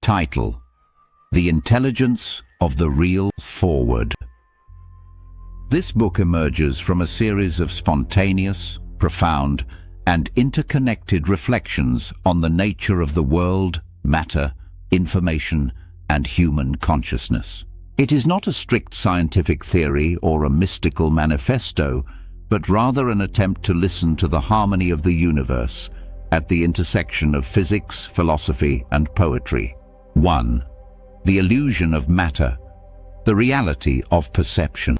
Title: The Intelligence of the Real Forward. This book emerges from a series of spontaneous, profound, and interconnected reflections on the nature of the world, matter, information, and human consciousness. It is not a strict scientific theory or a mystical manifesto, but rather an attempt to listen to the harmony of the universe at the intersection of physics, philosophy, and poetry. 1. The illusion of matter, the reality of perception.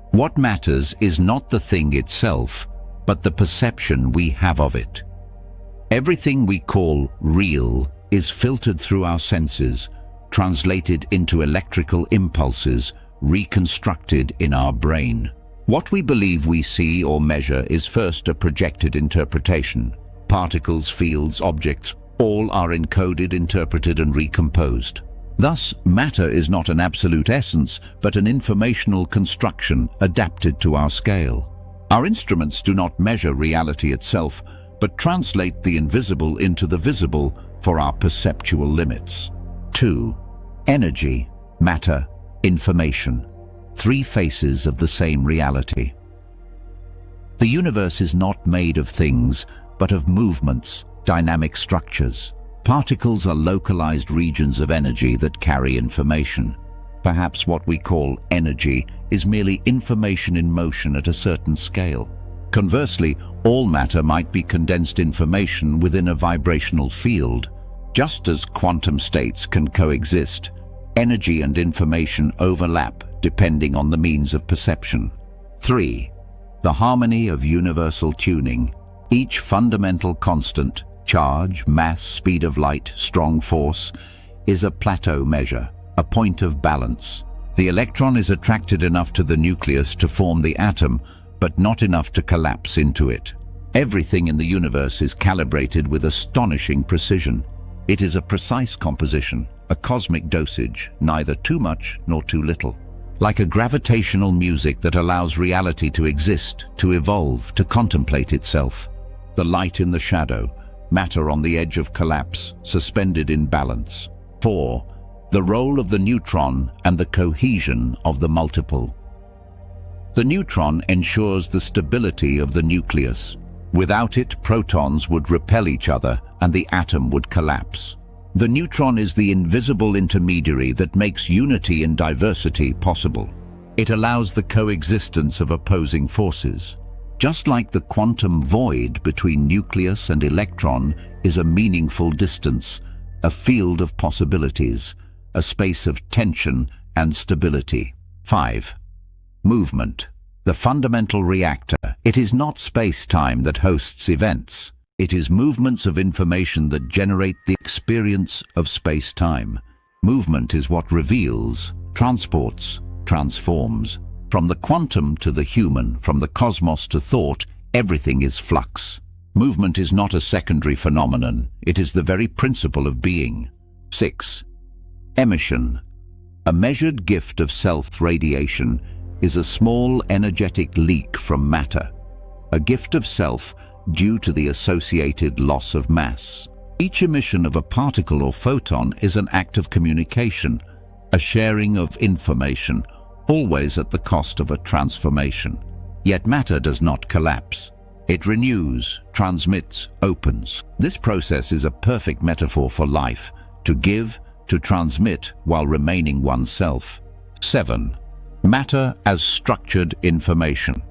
What matters is not the thing itself, but the perception we have of it. Everything we call real is filtered through our senses, translated into electrical impulses, reconstructed in our brain. What we believe we see or measure is first a projected interpretation. Particles, fields, objects, all are encoded, interpreted, and recomposed. Thus, matter is not an absolute essence, but an informational construction adapted to our scale. Our instruments do not measure reality itself, but translate the invisible into the visible for our perceptual limits. 2. Energy, matter, information. Three faces of the same reality. The universe is not made of things, but of movements, dynamic structures. Particles are localized regions of energy that carry information. Perhaps what we call energy is merely information in motion at a certain scale. Conversely, all matter might be condensed information within a vibrational field. Just as quantum states can coexist, energy and information overlap depending on the means of perception. 3. The harmony of universal tuning. Each fundamental constant, charge, mass, speed of light, strong force, is a plateau measure, a point of balance. The electron is attracted enough to the nucleus to form the atom, but not enough to collapse into it. Everything in the universe is calibrated with astonishing precision. It is a precise composition, a cosmic dosage, neither too much nor too little. Like a gravitational music that allows reality to exist, to evolve, to contemplate itself. The light in the shadow, matter on the edge of collapse, suspended in balance. 4. The role of the neutron and the cohesion of the multiple. The neutron ensures the stability of the nucleus. Without it, protons would repel each other and the atom would collapse. The neutron is the invisible intermediary that makes unity in diversity possible. It allows the coexistence of opposing forces. Just like the quantum void between nucleus and electron is a meaningful distance, a field of possibilities, a space of tension and stability. 5. Movement, the fundamental reactor. It is not space-time that hosts events. It is movements of information that generate the experience of space-time. Movement is what reveals, transports, transforms. From the quantum to the human, from the cosmos to thought, everything is flux. Movement is not a secondary phenomenon, it is the very principle of being. 6. Emission. A measured gift of self-radiation is a small energetic leak from matter. A gift of self due to the associated loss of mass. Each emission of a particle or photon is an act of communication, a sharing of information, always at the cost of a transformation. Yet matter does not collapse. It renews, transmits, opens. This process is a perfect metaphor for life, to give, to transmit while remaining oneself. 7. Matter as structured information.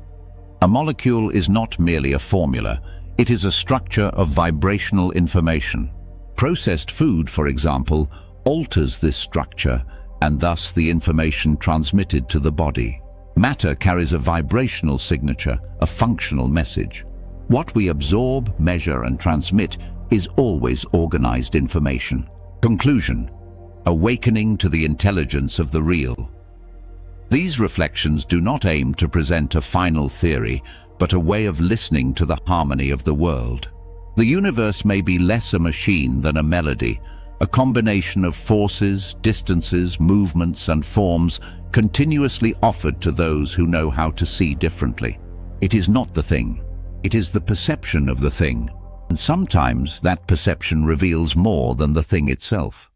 A molecule is not merely a formula, it is a structure of vibrational information. Processed food, for example, alters this structure and thus the information transmitted to the body. Matter carries a vibrational signature, a functional message. What we absorb, measure, and transmit is always organized information. Conclusion: awakening to the intelligence of the real. These reflections do not aim to present a final theory, but a way of listening to the harmony of the world. The universe may be less a machine than a melody, a combination of forces, distances, movements, and forms continuously offered to those who know how to see differently. It is not the thing, it is the perception of the thing, and sometimes that perception reveals more than the thing itself.